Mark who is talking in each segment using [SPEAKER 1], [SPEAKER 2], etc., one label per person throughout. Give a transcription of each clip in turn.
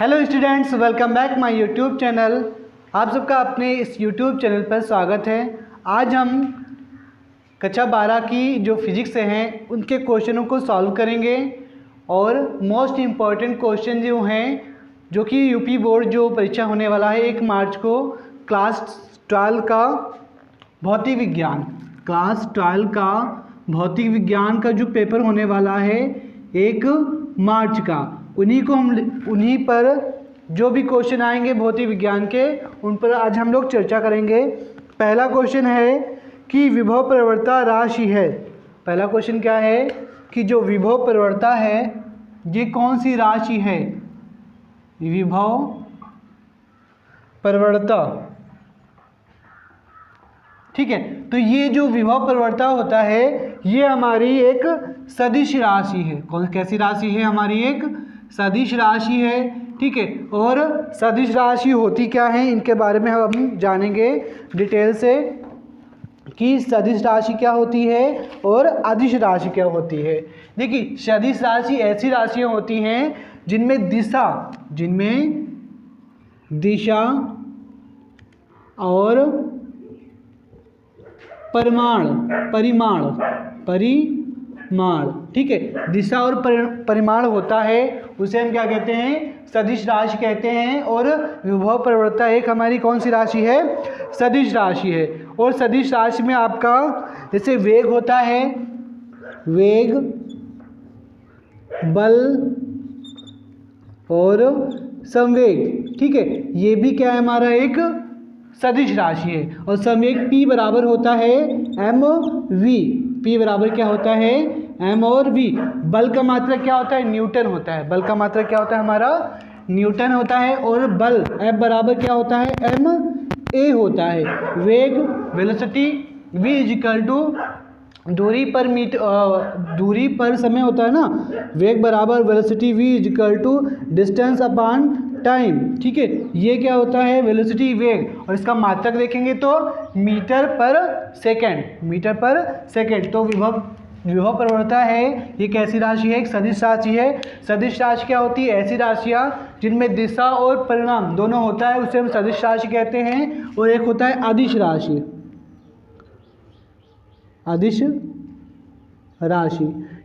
[SPEAKER 1] Hello students, welcome back my YouTube channel. आप सबका अपने इस यूट्यूब चैनल पर स्वागत है। आज हम कक्षा 12 की जो फिजिक्स हैं उनके क्वेश्चनों को सॉल्व करेंगे और मोस्ट इम्पॉर्टेंट क्वेश्चन जो हैं जो कि यूपी बोर्ड जो परीक्षा होने वाला है 1 मार्च को क्लास 12 का भौतिक विज्ञान का जो पेपर होने वाला है 1 मार्च का, उन्हीं पर जो भी क्वेश्चन आएंगे भौतिक विज्ञान के उन पर आज हम लोग चर्चा करेंगे। पहला क्वेश्चन है कि विभव प्रवणता राशि है। पहला क्वेश्चन क्या है कि जो विभव प्रवणता है ये कौन सी राशि है? विभव प्रवणता, ठीक है। तो ये जो विभव प्रवणता होता है ये हमारी एक सदिश राशि है। कैसी राशि है? हमारी एक सदिश राशि है, ठीक है। और सदिश राशि होती क्या है इनके बारे में हम जानेंगे डिटेल से कि सदिश राशि क्या होती है और अदिश राशि क्या होती है। देखिए, सदिश राशि ऐसी राशियाँ होती हैं जिनमें दिशा और परिमाण, ठीक है। दिशा और परिमाण होता है उसे हम क्या कहते हैं? सदिश राशि कहते हैं। और विभव प्रवणता एक हमारी कौन सी राशि है? सदिश राशि है। और सदिश राशि में आपका जैसे वेग होता है, वेग, बल और संवेग, ठीक है। ये भी क्या है? हमारा एक सदिश राशि है। और संवेग P बराबर होता है mv। P बराबर क्या होता है? m और v। बल का मात्रा क्या होता है? न्यूटन होता है। बल का मात्रा क्या होता है? हमारा न्यूटन होता है। और बल F बराबर क्या होता है? ma होता है। वेग, वेलोसिटी, v इजिकल टू दूरी पर समय होता है ना। वेग बराबर velocity v equal to distance upon time, ठीक है। ये क्या होता है? वेलोसिटी, वेग। और इसका मात्रक देखेंगे तो मीटर पर सेकेंड। तो विभव प्रवणता है ये कैसी राशि है? एक सदिश राशि है। सदिश राशि क्या होती है? ऐसी राशियाँ जिनमें दिशा और परिमाण दोनों होता है उसे हम सदिश राशि कहते हैं। और एक होता है अदिश राशि,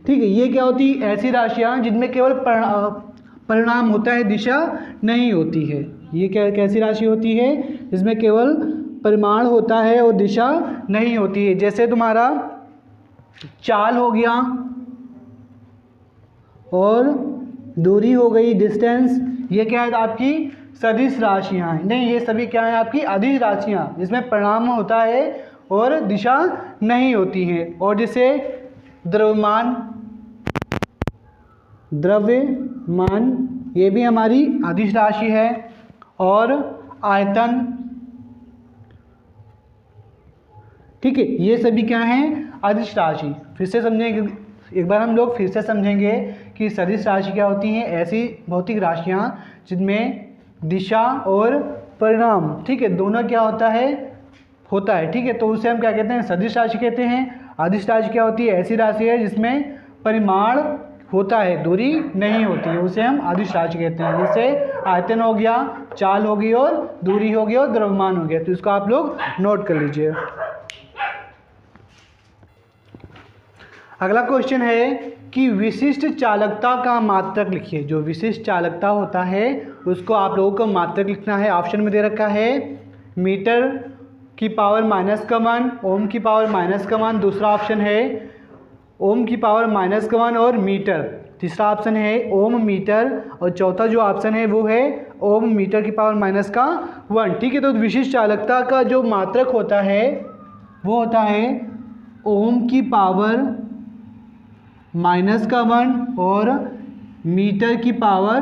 [SPEAKER 1] ठीक है। ये क्या होती है? ऐसी राशियाँ जिनमें केवल परिणाम होता है, दिशा नहीं होती है। ये कैसी राशि होती है? जिसमें केवल परिमाण होता है और दिशा नहीं होती है। जैसे तुम्हारा चाल हो गया और दूरी हो गई, डिस्टेंस। ये क्या है? आपकी सदिश राशियाँ हैं। नहीं, ये सभी क्या है? आपकी अदिश राशियाँ जिसमें परिणाम होता है और दिशा नहीं होती है। और जैसे द्रव्यमान, ये भी हमारी अदिश राशि है। और आयतन, ठीक है, ये सभी क्या हैं? अदिश राशि। फिर से समझेंगे, एक बार हम लोग फिर से समझेंगे कि सदिश राशि क्या होती हैं। ऐसी भौतिक राशियाँ जिनमें दिशा और परिणाम, ठीक है, दोनों क्या होता है, ठीक है। तो उसे हम क्या कहते हैं? सदिश राशि कहते हैं। अदिश राशि क्या होती है? ऐसी राशि है जिसमें परिमाण होता है, दूरी नहीं होती है, उसे हम अदिश राशि कहते हैं। जैसे आयतन हो गया, चाल हो गई और दूरी हो गई और द्रव्यमान हो गया। तो इसको आप लोग नोट कर लीजिए। अगला क्वेश्चन है कि विशिष्ट चालकता का मात्रक लिखिए। जो विशिष्ट चालकता होता है उसको आप लोगों को मात्रक लिखना है। ऑप्शन में दे रखा है मीटर की पावर -1, ओम की पावर -1। दूसरा ऑप्शन है ओम की पावर -1 और मीटर। तीसरा ऑप्शन है ओम, मीटर। और चौथा जो ऑप्शन है वो है ओम मीटर की पावर -1, ठीक है। तो विशिष्ट चालकता का जो मात्रक होता है वो होता है ओम की पावर -1 और मीटर की पावर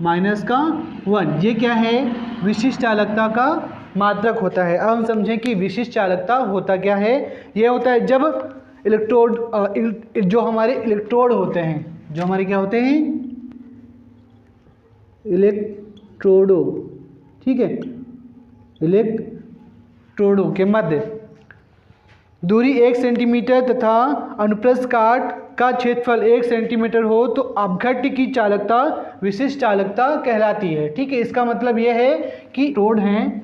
[SPEAKER 1] -1। ये क्या है? विशिष्ट चालकता का मात्रक होता है। अब हम समझें कि विशिष्ट चालकता होता क्या है। ये होता है जब इलेक्ट्रोड, जो हमारे इलेक्ट्रोड होते हैं, जो हमारे क्या होते हैं? इलेक्ट्रोडों, ठीक है। इलेक्ट्रोडों के मध्य दूरी 1 सेंटीमीटर तथा अनुप्रस्थ काट का क्षेत्रफल 1 सेंटीमीटर हो तो अपघट्य की चालकता विशिष्ट चालकता कहलाती है। ठीक है, इसका मतलब यह है कि इलेक्ट्रोड हैं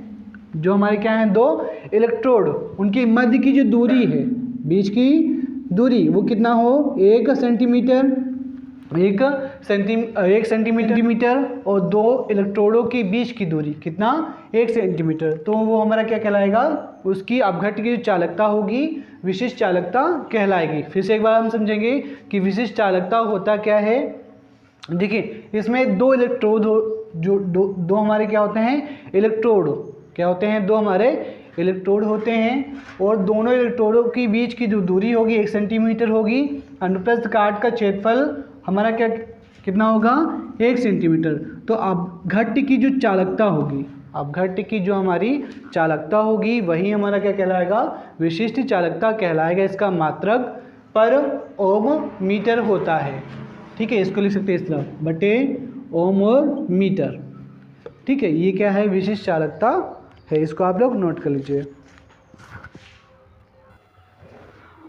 [SPEAKER 1] जो हमारे क्या हैं, दो इलेक्ट्रोड, उनकी मध्य की जो दूरी है, बीच की दूरी वो कितना हो, 1 सेंटीमीटर, 1 सेंटीमीटर और दो इलेक्ट्रोडों के बीच की दूरी कितना, 1 सेंटीमीटर। तो वो हमारा क्या कहलाएगा, उसकी अपघट्य की जो चालकता होगी विशिष्ट चालकता कहलाएगी। फिर से एक बार हम समझेंगे कि विशिष्ट चालकता होता क्या है। देखिए इसमें दो इलेक्ट्रोड हो, जो दो हमारे क्या होते हैं, इलेक्ट्रोड क्या होते हैं, दो हमारे इलेक्ट्रोड होते हैं और दोनों इलेक्ट्रोडों के बीच की जो दूरी होगी 1 सेंटीमीटर होगी। अनुप्रस्थ काट का क्षेत्रफल हमारा क्या कितना होगा, 1 सेंटीमीटर। तो अपघट्य की जो चालकता होगी, अपघट्य की जो हमारी चालकता होगी वही हमारा क्या कहलाएगा, विशिष्ट चालकता कहलाएगा। इसका मात्रक पर ओम मीटर होता है। ठीक है, इसको लिख सकते हैं इस तरह, बटे ओम और मीटर। ठीक है, ये क्या है, विशिष्ट चालकता है। इसको आप लोग नोट कर लीजिए।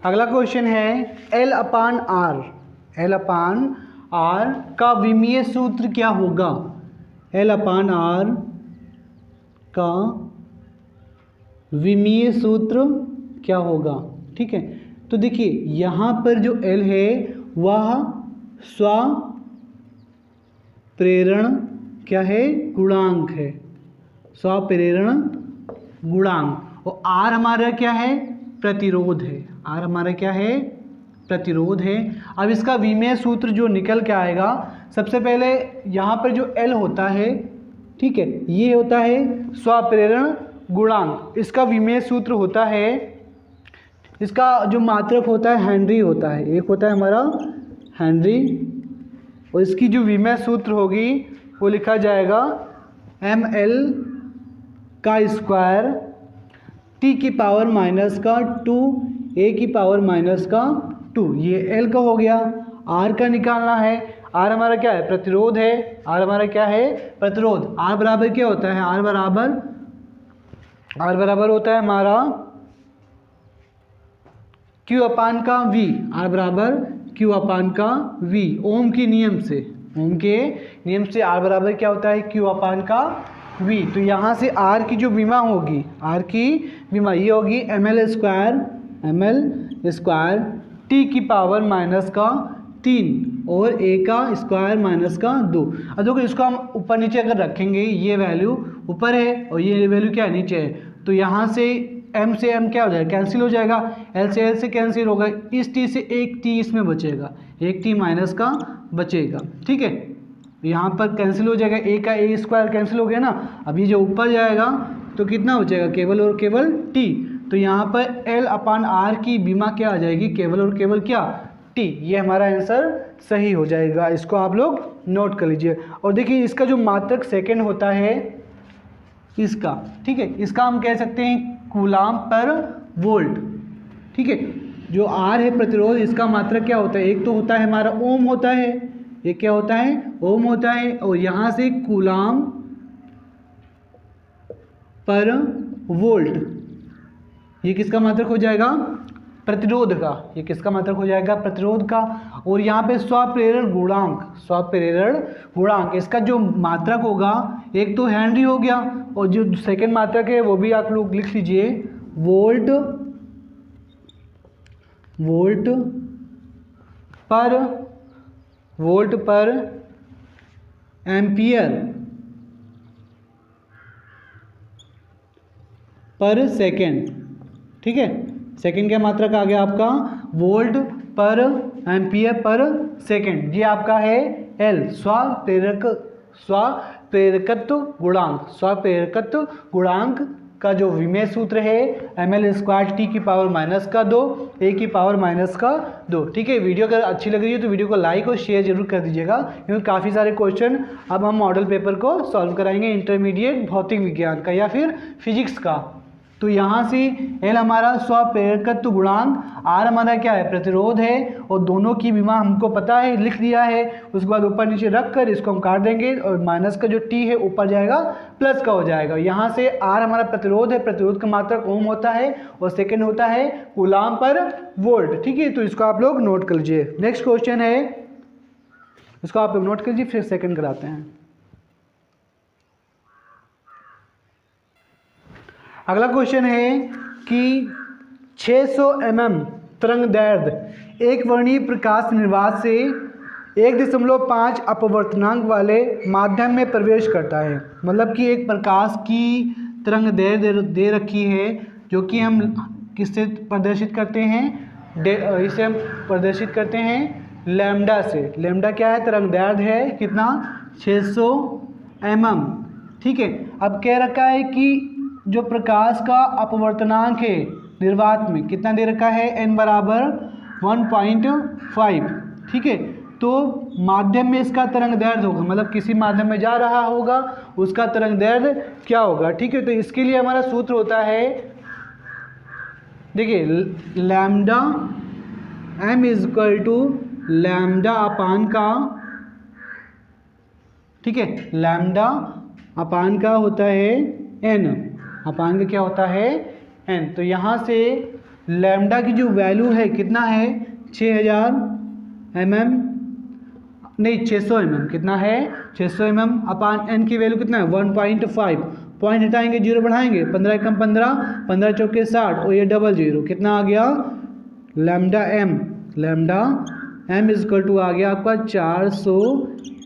[SPEAKER 1] अगला क्वेश्चन है L/R, L/R का विमीय सूत्र क्या होगा, L/R का विमीय सूत्र क्या होगा। ठीक है, तो देखिए यहाँ पर जो L है वह स्वप्रेरण क्या है, गुणांक है, स्वप्रेरण गुणांक। और R हमारा क्या है, प्रतिरोध है, R हमारा क्या है, प्रतिरोध है। अब इसका विमेय सूत्र जो निकल के आएगा, सबसे पहले यहाँ पर जो L होता है, ठीक है, ये होता है स्वप्रेरण गुणांक। इसका विमेय सूत्र होता है, इसका जो मात्रक होता है हेनरी होता है, एक होता है हमारा हेनरी, और इसकी जो विमेय सूत्र होगी वो लिखा जाएगा ml का स्क्वायर T⁻⁻2 A⁻⁻2। ये L का हो गया। R का निकालना है, R हमारा क्या है, प्रतिरोध है, R हमारा क्या है, प्रतिरोध। R बराबर क्या होता है, R बराबर होता है हमारा Q/V, R बराबर Q/V। ओम के नियम से, R बराबर क्या होता है, Q/V। तो यहाँ से R की जो विमा होगी, R की विमा ये होगी ml स्क्वायर T⁻⁻3 और A का स्क्वायर -2। अब देखो इसको हम ऊपर नीचे अगर रखेंगे, ये वैल्यू ऊपर है और ये वैल्यू क्या है, नीचे है, तो यहाँ से m से m क्या हो जाएगा, कैंसिल हो जाएगा, L से L से कैंसिल होगा, इस T से एक T इसमें बचेगा, एक T माइनस का बचेगा। ठीक है, यहाँ पर कैंसिल हो जाएगा, A का A स्क्वायर कैंसिल हो गया ना। अभी जो ऊपर जाएगा तो कितना बचेगा, केवल और केवल T। तो यहाँ पर L/R की विमा क्या आ जाएगी, केवल और केवल क्या, T। ये हमारा आंसर सही हो जाएगा। इसको आप लोग नोट कर लीजिए। और देखिए इसका जो मात्रक सेकंड होता है इसका, ठीक है, इसका हम कह सकते हैं कूलाम पर वोल्ट। ठीक है, जो R है प्रतिरोध, इसका मात्रक क्या होता है, एक तो होता है हमारा ओम होता है, एक क्या होता है, ओम होता है, और यहाँ से कूलाम पर वोल्ट, ये किसका मात्रक हो जाएगा, प्रतिरोध का। ये किसका मात्रक हो जाएगा, प्रतिरोध का। और यहाँ पे स्वप्रेरण गुणांक, इसका जो मात्रक होगा, एक तो हेनरी हो गया और जो सेकंड मात्रक है वो भी आप लोग लिख लीजिए, वोल्ट पर एम्पियर पर सेकेंड। ठीक है, सेकेंड का मात्रक आ गया आपका वोल्ट पर एम्पियर पर सेकेंड। ये आपका है L, स्वप्रेरकत्व गुणांक का जो विमेय सूत्र है ml स्क्वायर T⁻⁻2 A⁻⁻2। ठीक है, वीडियो अगर अच्छी लग रही है तो वीडियो को लाइक और शेयर जरूर कर दीजिएगा, क्योंकि काफ़ी सारे क्वेश्चन अब हम मॉडल पेपर को सॉल्व कराएंगे, इंटरमीडिएट भौतिक विज्ञान का या फिर फिजिक्स का। तो तो यहाँ से L हमारा स्वप्रेरकत्व गुणांक, R हमारा क्या है, प्रतिरोध है, और दोनों की विमा हमको पता है, लिख दिया है। उसके बाद ऊपर नीचे रख कर इसको हम काट देंगे और माइनस का जो T है ऊपर जाएगा, प्लस का हो जाएगा। यहाँ से R हमारा प्रतिरोध है, प्रतिरोध का मात्रक ओम होता है, और सेकेंड होता है कूलाम पर वोल्ट। ठीक है, तो इसको आप लोग नोट कर लीजिए। नेक्स्ट क्वेश्चन है, इसको आप लोग नोट कर लीजिए, फिर सेकेंड कराते हैं। अगला क्वेश्चन है कि 600 mm तरंगदैर्घ्य एक वर्णीय प्रकाश निर्वात से 1.5 अपवर्तनांक वाले माध्यम में प्रवेश करता है। मतलब कि एक प्रकाश की तरंगदैर्घ्य दे रखी है, जो कि हम किससे प्रदर्शित करते हैं, इसे हम प्रदर्शित करते हैं लैम्डा से। लैम्डा क्या है, तरंगदैर्घ्य है कितना, 600 mm। ठीक है, अब कह रखा है कि जो प्रकाश का अपवर्तनांक है निर्वात में कितना दे रखा है, n बराबर 1.5। ठीक है, तो माध्यम में इसका तरंगदैर्घ्य होगा, मतलब किसी माध्यम में जा रहा होगा उसका तरंगदैर्घ्य क्या होगा। ठीक है, तो इसके लिए हमारा सूत्र होता है, देखिए lambda m is equal to lambda अपान का, ठीक है, लैम्डा अपान का होता है n, अपान का क्या होता है n। तो यहाँ से लैम्डा की जो वैल्यू है कितना है, 6000 mm, नहीं 600 mm, कितना है 600 mm अपान n की वैल्यू कितना है 1.5। पॉइंट हटाएंगे, जीरो बढ़ाएंगे, 15 एकम 15, 15 चौके 60, और ये डबल जीरो, कितना आ गया lambda m is equal to आ गया आपका 400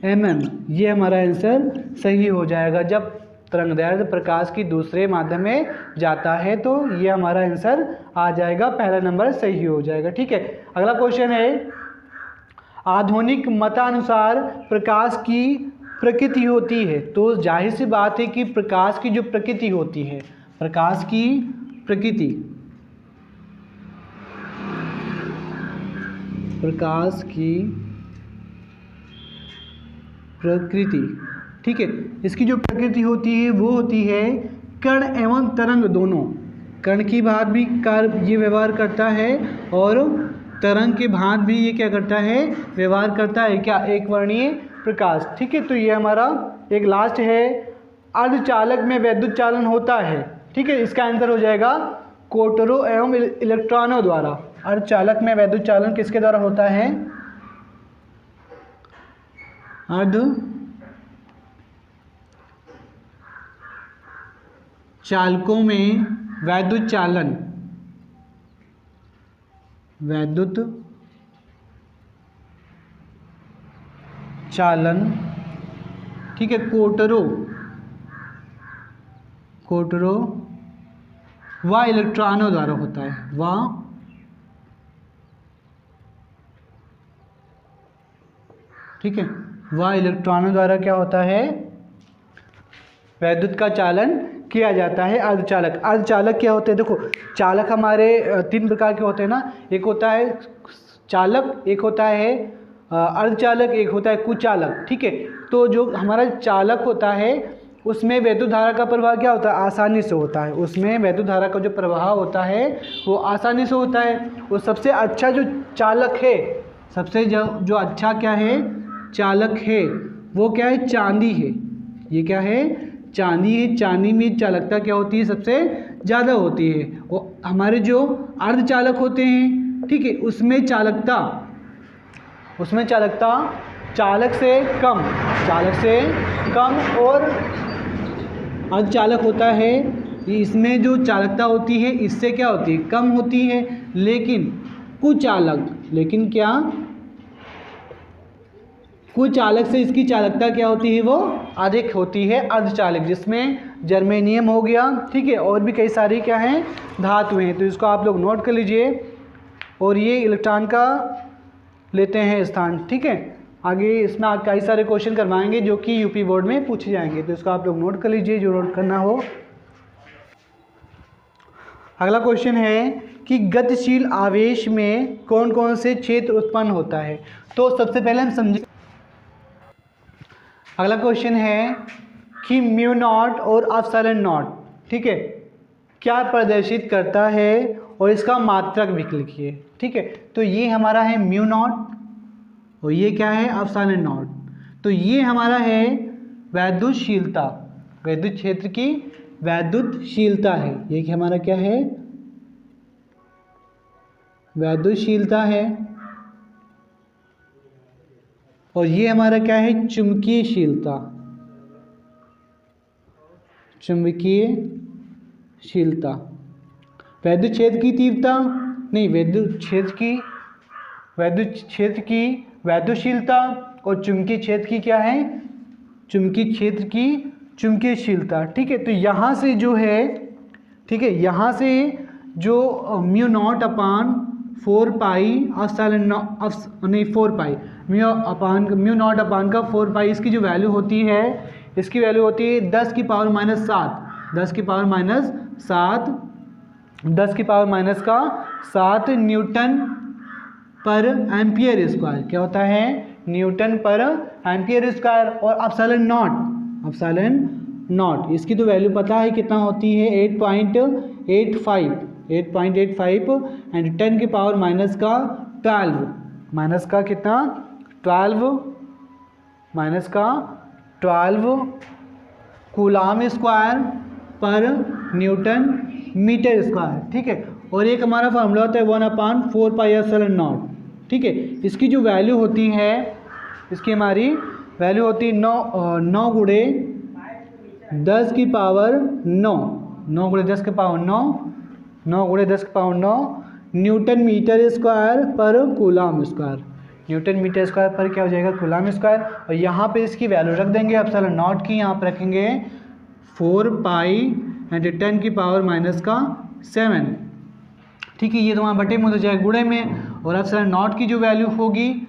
[SPEAKER 1] mm। ये हमारा आंसर सही हो जाएगा। जब तरंगदैर्घ्य प्रकाश की दूसरे माध्यम में जाता है तो ये हमारा आंसर आ जाएगा, पहला नंबर सही हो जाएगा। ठीक है, अगला क्वेश्चन है, आधुनिक मतानुसार प्रकाश की प्रकृति होती है। तो जाहिर सी बात है कि प्रकाश की जो प्रकृति होती है, प्रकाश की प्रकृति, प्रकाश की प्रकृति, ठीक है, इसकी जो प्रकृति होती है वो होती है कण एवं तरंग दोनों। कण की भांति भी ये व्यवहार करता है, और तरंग के भांति भी ये क्या करता है, व्यवहार करता है, क्या, एक वर्णीय प्रकाश। ठीक है, तो ये हमारा एक लास्ट है, अर्धचालक में वैद्युत चालन होता है। ठीक है, इसका आंसर हो जाएगा कोटरों एवं इलेक्ट्रॉनों द्वारा। अर्धचालक में वैद्युत चालन किसके द्वारा होता है, चालकों में वैद्युत चालन, वैद्युत चालन, ठीक है, कोटरों व इलेक्ट्रॉनों द्वारा होता है, ठीक है, वह इलेक्ट्रॉनों द्वारा क्या होता है, वैद्युत का चालन किया जाता है। अर्धचालक, अर्धचालक क्या होते हैं, देखो चालक हमारे 3 प्रकार के होते हैं ना, एक होता है चालक, एक होता है अर्धचालक, एक होता है कुचालक। ठीक है, तो जो हमारा चालक होता है उसमें वैद्युत धारा का प्रवाह क्या होता है, आसानी से होता है, उसमें वैद्युत धारा का जो प्रवाह होता है वो आसानी से होता है। वो सबसे अच्छा जो चालक है, सबसे जो अच्छा क्या है चालक है, वो क्या है, चांदी है। ये क्या है, चांदी है। चांदी में चालकता क्या होती है, सबसे ज़्यादा होती है। वो हमारे जो अर्धचालक होते हैं, ठीक है, उसमें चालकता चालक से कम और अर्धचालक होता है, इसमें जो चालकता होती है इससे क्या होती है, कम होती है। लेकिन कुचालक से इसकी चालकता क्या होती है, वो अधिक होती है। अर्धचालक जिसमें जर्मेनियम हो गया, ठीक है, और भी कई सारी क्या हैं, धातु हैं। तो इसको आप लोग नोट कर लीजिए, और ये इलेक्ट्रॉन का लेते हैं स्थान। ठीक है, आगे इसमें कई सारे क्वेश्चन करवाएंगे जो कि यूपी बोर्ड में पूछे जाएंगे, तो इसको आप लोग नोट कर लीजिए जो नोट करना हो। अगला क्वेश्चन है कि गतिशील आवेश में कौन कौन से क्षेत्र उत्पन्न होता है। तो सबसे पहले हम समझें, अगला क्वेश्चन है कि म्यू नॉट और एप्सिलॉन नॉट, ठीक है, क्या प्रदर्शित करता है और इसका मात्रक भी लिखिए। ठीक है, तो ये हमारा है म्यू नॉट और ये क्या है एप्सिलॉन नॉट। तो ये हमारा है वैद्युतशीलता, वैद्युत क्षेत्र की वैद्युतशीलता है। ये कि हमारा क्या है वैद्युतशीलता है और ये हमारा क्या है चुंबकीयशीलता, चुंबकीयशीलता। वैद्युत क्षेत्र की तीव्रता नहीं, वैद्युत क्षेत्र की वैद्युतशीलता और चुंबकीय क्षेत्र की क्या है चुंबकीय क्षेत्र की चुंबकीयशीलता। ठीक है, तो यहाँ से जो है, ठीक है, यहाँ से जो म्यू नॉट अपान 4 पाई एप्सिलॉन नहीं 4 पाई म्यू नॉट अपान का 4 पाई, इसकी जो वैल्यू होती है, इसकी वैल्यू होती है 10 की पावर माइनस 7, 10 की पावर माइनस 7, 10 की पावर माइनस का 7 न्यूटन पर एम्पियर स्क्वायर। क्या होता है न्यूटन पर एम्पियर स्क्वायर। और एप्सिलॉन नॉट इसकी तो वैल्यू पता है कितना होती है 8.85 एंड 10 की पावर माइनस का 12, माइनस का कितना 12 कूलाम स्क्वायर पर न्यूटन मीटर स्क्वायर। ठीक है, और एक हमारा फार्मूला होता है 1/4 पाई एप्सिलॉन नॉट। ठीक है, इसकी जो वैल्यू होती है, इसकी हमारी वैल्यू होती है 9 गुणे 10 की पावर 9, 9 गुणे 10 की पावर 9, 9 गुणे 10 की पावर 9 न्यूटन मीटर स्क्वायर पर coulomb square. Newton metre square पर क्या हो जाएगा कूलाम स्क्वायर। और यहाँ पे इसकी वैल्यू रख देंगे एप्सिलॉन नॉट की, यहाँ पर रखेंगे 4 पाई एंड 10 की पावर माइनस का 7। ठीक है, ये तुम्हारा बटे में हो जाएगा गुणे में, और एप्सिलॉन नॉट की जो वैल्यू होगी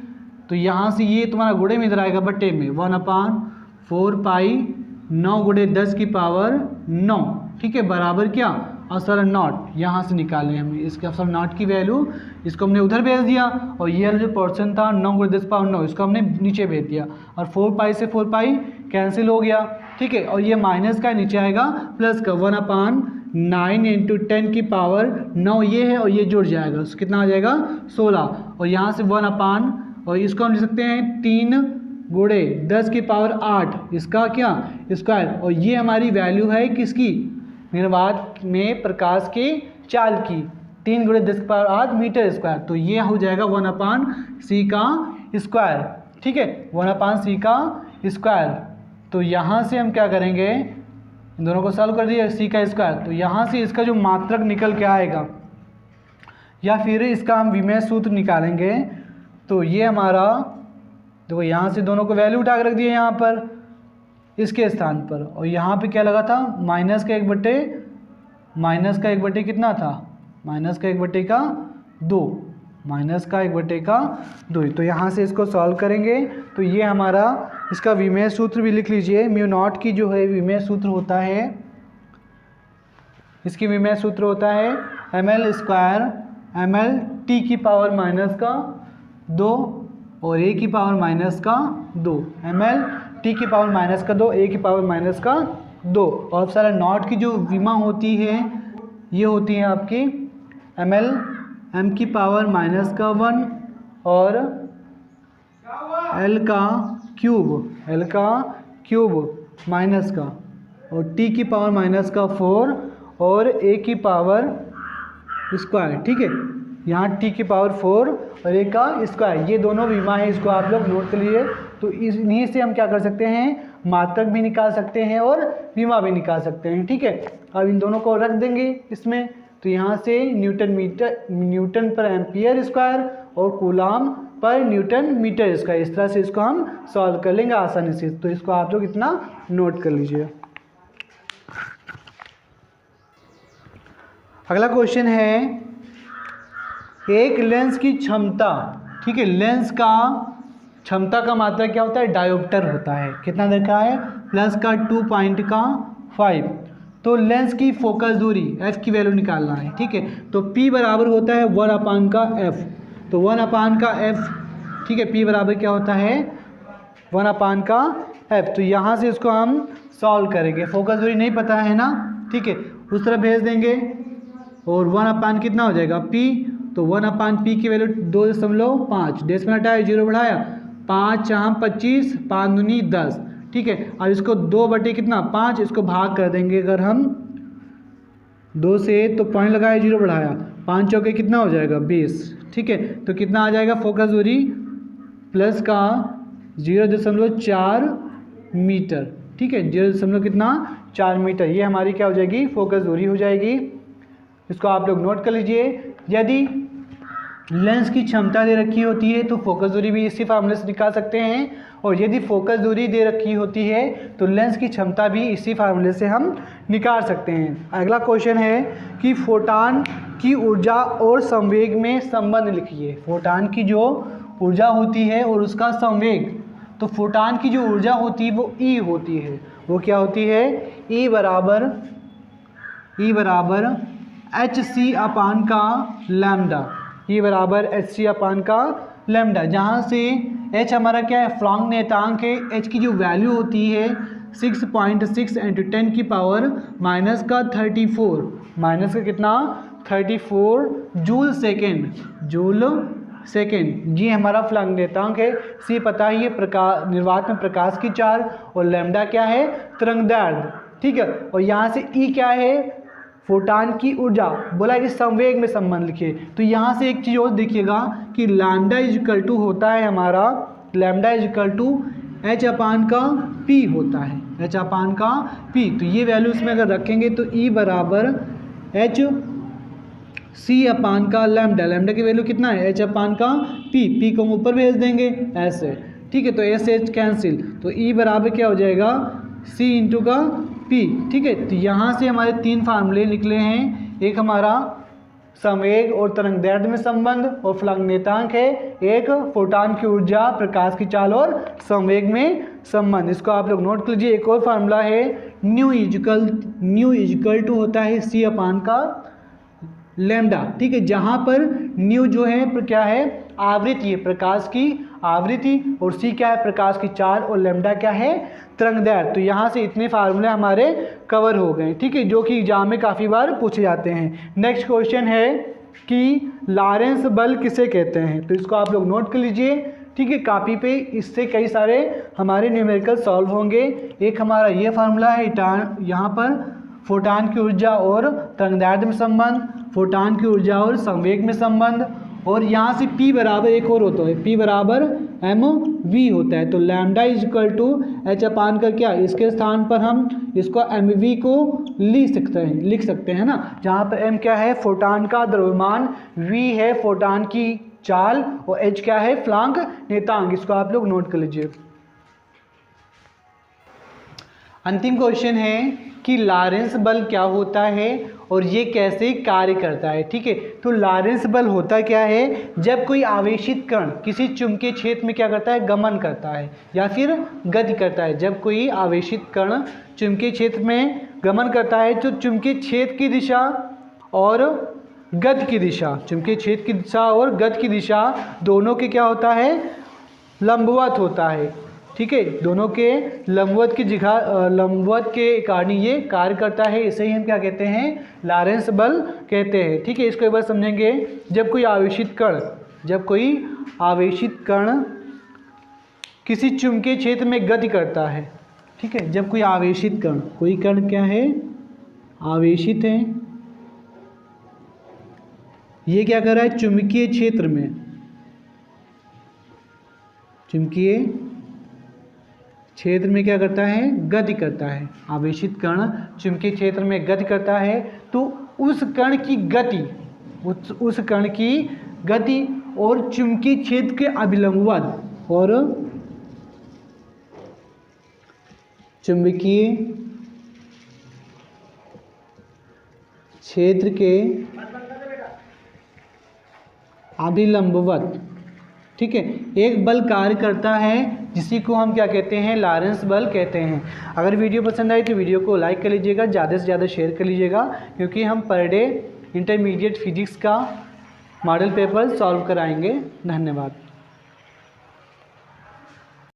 [SPEAKER 1] तो यहाँ से ये तुम्हारा गुणे में इधर आएगा बटे में 1/4 पाई 9 गुणे 10 की पावर 9। ठीक है, बराबर क्या एप्सिलॉन नॉट, यहाँ से निकालें हमें इसके एप्सिलॉन नॉट की वैल्यू, इसको हमने उधर भेज दिया और ये जो पोर्शन था 9 गुणे 10 पावर 9 इसको हमने नीचे भेज दिया और 4 पाई से 4 पाई कैंसिल हो गया। ठीक है, और ये माइनस का नीचे आएगा प्लस का 1/9 इंटू 10 की पावर 9 ये है और ये जुड़ जाएगा, तो कितना आ जाएगा 16। और यहाँ से 1 और इसको हम लिख सकते हैं 3 गुणे 10 की पावर 8 इसका क्या स्क्वायर। और ये हमारी वैल्यू है किसकी निर्वात में प्रकाश के चाल की, 3 गुणे 10 की पावर 8 मीटर स्क्वायर। तो ये हो जाएगा 1/c का स्क्वायर। ठीक है, 1/c का स्क्वायर। तो यहाँ से हम क्या करेंगे, इन दोनों को सॉल्व कर दिया c का स्क्वायर, तो यहाँ से इसका जो मात्रक निकल के आएगा या फिर इसका हम विमेय सूत्र निकालेंगे। तो ये हमारा देखो यहाँ से दोनों को वैल्यू उठा के रख दिए यहाँ पर इसके स्थान पर, और यहाँ पे क्या लगा था माइनस का 1 बटे कितना था माइनस का 1/2। तो यहाँ से इसको सॉल्व करेंगे तो ये हमारा इसका विमेय सूत्र भी लिख लीजिए। म्यू नॉट की जो है विमेय सूत्र होता है, इसकी विमेय सूत्र होता है ml स्क्वायर ml t की पावर माइनस का 2 और a की पावर माइनस का 2, ml t की पावर माइनस का 2 a की पावर माइनस का 2। और एप्सिलॉन नॉट की जो विमा होती है ये होती है आपकी ml m की पावर माइनस का 1 और l का क्यूब माइनस का और t की पावर माइनस का 4 और a की पावर स्क्वायर। ठीक है, यहाँ t की पावर 4 और a का स्क्वायर, ये दोनों विमा है, इसको आप लोग नोट कर लीजिए। तो इन्हीं से हम क्या कर सकते हैं मात्रक भी निकाल सकते हैं और विमा भी निकाल सकते हैं। ठीक है, अब इन दोनों को रख देंगे इसमें, तो यहाँ से न्यूटन पर एम्पियर स्क्वायर और कूलाम पर न्यूटन मीटर स्क्वायर, इस तरह से इसको हम सॉल्व कर लेंगे आसानी से। तो इसको आप लोग इतना नोट कर लीजिए। अगला क्वेश्चन है एक लेंस की क्षमता। ठीक है, लेंस का क्षमता का मात्रा क्या होता है डायोप्टर होता है, कितना देखा है प्लस का 2.5। तो लेंस की फोकस दूरी f की वैल्यू निकालना है। ठीक है, तो p बराबर होता है 1/f, तो 1/f। ठीक है, p बराबर क्या होता है 1/f। तो यहाँ से इसको हम सॉल्व करेंगे, फोकस दूरी नहीं पता है ना, ठीक है, उस तरफ भेज देंगे और 1/, कितना हो जाएगा p, तो 1/p की वैल्यू 2.5, डेसिमल हटाया 0 बढ़ाया, 5 यहाँ 25, 5 दूनी 10, ठीक है। अब इसको 2 कितना 5, इसको भाग कर देंगे अगर हम 2 से, तो पॉइंट लगाया 0 बढ़ाया, 5 चौके कितना हो जाएगा 20, ठीक है। तो कितना आ जाएगा फोकस दूरी प्लस का 0.4 मीटर, ठीक है, 0.4 मीटर, ये हमारी क्या हो जाएगी फोकस दूरी हो जाएगी। इसको आप लोग नोट कर लीजिए। यदि लेंस की क्षमता दे रखी होती है तो फोकस दूरी भी इसी फार्मूले से निकाल सकते हैं, और यदि फोकस दूरी दे रखी होती है तो लेंस की क्षमता भी इसी फार्मूले से हम निकाल सकते हैं। अगला क्वेश्चन है कि फोटान की ऊर्जा और संवेग में संबंध लिखिए। फोटान की जो ऊर्जा होती है और उसका संवेग, तो फोटान की जो ऊर्जा होती है वो ई होती है, वो क्या होती है, ई बराबर hc अपान का लैम्डा, ई बराबर hc अपान का लैम्डा, जहाँ से h हमारा क्या है फ्लॉन्ग नियतांक है, h की जो वैल्यू होती है 6.6 × 10 की पावर माइनस का 34, माइनस का कितना 34 जूल सेकेंड, ये हमारा फ्लॉन्ग नियतांक है। सी पता ही है प्रकाश, निर्वात में प्रकाश की चाल, और लैम्डा क्या है तरंगदैर्घ्य, ठीक है। और यहाँ से ई क्या है फोटान की ऊर्जा, बोला कि संवेग में संबंध लिखिए। तो यहाँ से एक चीज़ और देखिएगा कि लैम्डा इक्वल टू होता है हमारा, lambda equal to h upon का p होता है, h अपान का p। तो ये वैल्यू इसमें अगर रखेंगे तो E बराबर hc अपान का लैम्डा, लैम्डा की वैल्यू कितना है h अपान का p को हम ऊपर भेज देंगे ऐसे, ठीक है। तो s h कैंसिल, तो E बराबर क्या हो जाएगा c इंटू का p, ठीक है। तो यहाँ से हमारे 3 फार्मूले निकले हैं, एक हमारा संवेग और तरंगदैर्घ्य में संबंध और फ्लक्स नियतांक है, एक फोटान की ऊर्जा, प्रकाश की चाल और संवेग में संबंध। इसको आप लोग नोट कर लीजिए। एक और फार्मूला है न्यू इजिकल टू होता है सी अपान का लैम्डा, ठीक है, जहाँ पर न्यू जो है क्या है आवृत्ति है, प्रकाश की आवृत्ति, और सी क्या है प्रकाश की चाल, और लैम्डा क्या है तरंगदैर्घ्य। तो यहाँ से इतने फार्मूले हमारे कवर हो गए, ठीक है, जो कि एग्जाम में काफ़ी बार पूछे जाते हैं। नेक्स्ट क्वेश्चन है कि लॉरेंस बल किसे कहते हैं, तो इसको आप लोग नोट कर लीजिए, ठीक है, कॉपी पे। इससे कई सारे हमारे न्यूमेरिकल सॉल्व होंगे। एक हमारा ये फार्मूला है यहाँ पर फोटान की ऊर्जा और तरंगदैर्घ्य में संबंध, फोटान की ऊर्जा और संवेग में संबंध, और यहाँ से P बराबर एक और होता है, P बराबर mv होता है। तो lambda is equal to h upon का क्या, इसके स्थान पर हम इसको mv को लिख सकते हैं ना, जहाँ पर m क्या है फोटान का द्रव्यमान, v है फोटान की चाल, और h क्या है फ्लक्स नियतांक। इसको आप लोग नोट कर लीजिए। अंतिम क्वेश्चन है कि लॉरेंस बल क्या होता है और ये कैसे कार्य करता है, ठीक है। तो लॉरेंस बल होता क्या है, जब कोई आवेशित कण किसी चुंबकीय क्षेत्र में क्या करता है गमन करता है या फिर गति करता है। जब कोई आवेशित कण चुंबकीय क्षेत्र में गमन करता है तो चुंबकीय क्षेत्र की दिशा और गति की दिशा, चुंबकीय क्षेत्र की दिशा और गति की दिशा दोनों के क्या होता है लंबवत होता है, ठीक है, दोनों के लंबवत के कारण ये कार्य करता है। इसे ही हम क्या कहते हैं लॉरेंस बल कहते हैं, ठीक है। इसको एक बार समझेंगे। जब कोई आवेशित कण किसी चुंबकीय क्षेत्र में गति करता है, ठीक है, जब कोई आवेशित कण, कोई कण क्या है आवेशित है, ये क्या कर रहा है चुंबकीय क्षेत्र में क्या करता है गति करता है। आवेशित कण चुंबकीय क्षेत्र में गति करता है तो उस कण की गति और चुंबकीय क्षेत्र के अभिलंबवत और चुंबकीय क्षेत्र के अभिलंबवत, ठीक है, एक बल कार्य करता है जिसी को हम क्या कहते हैं लॉरेंस बल कहते हैं। अगर वीडियो पसंद आई तो वीडियो को लाइक कर लीजिएगा, ज़्यादा से ज़्यादा शेयर कर लीजिएगा, क्योंकि हम पर डे इंटरमीडिएट फिजिक्स का मॉडल पेपर सॉल्व कराएंगे। धन्यवाद।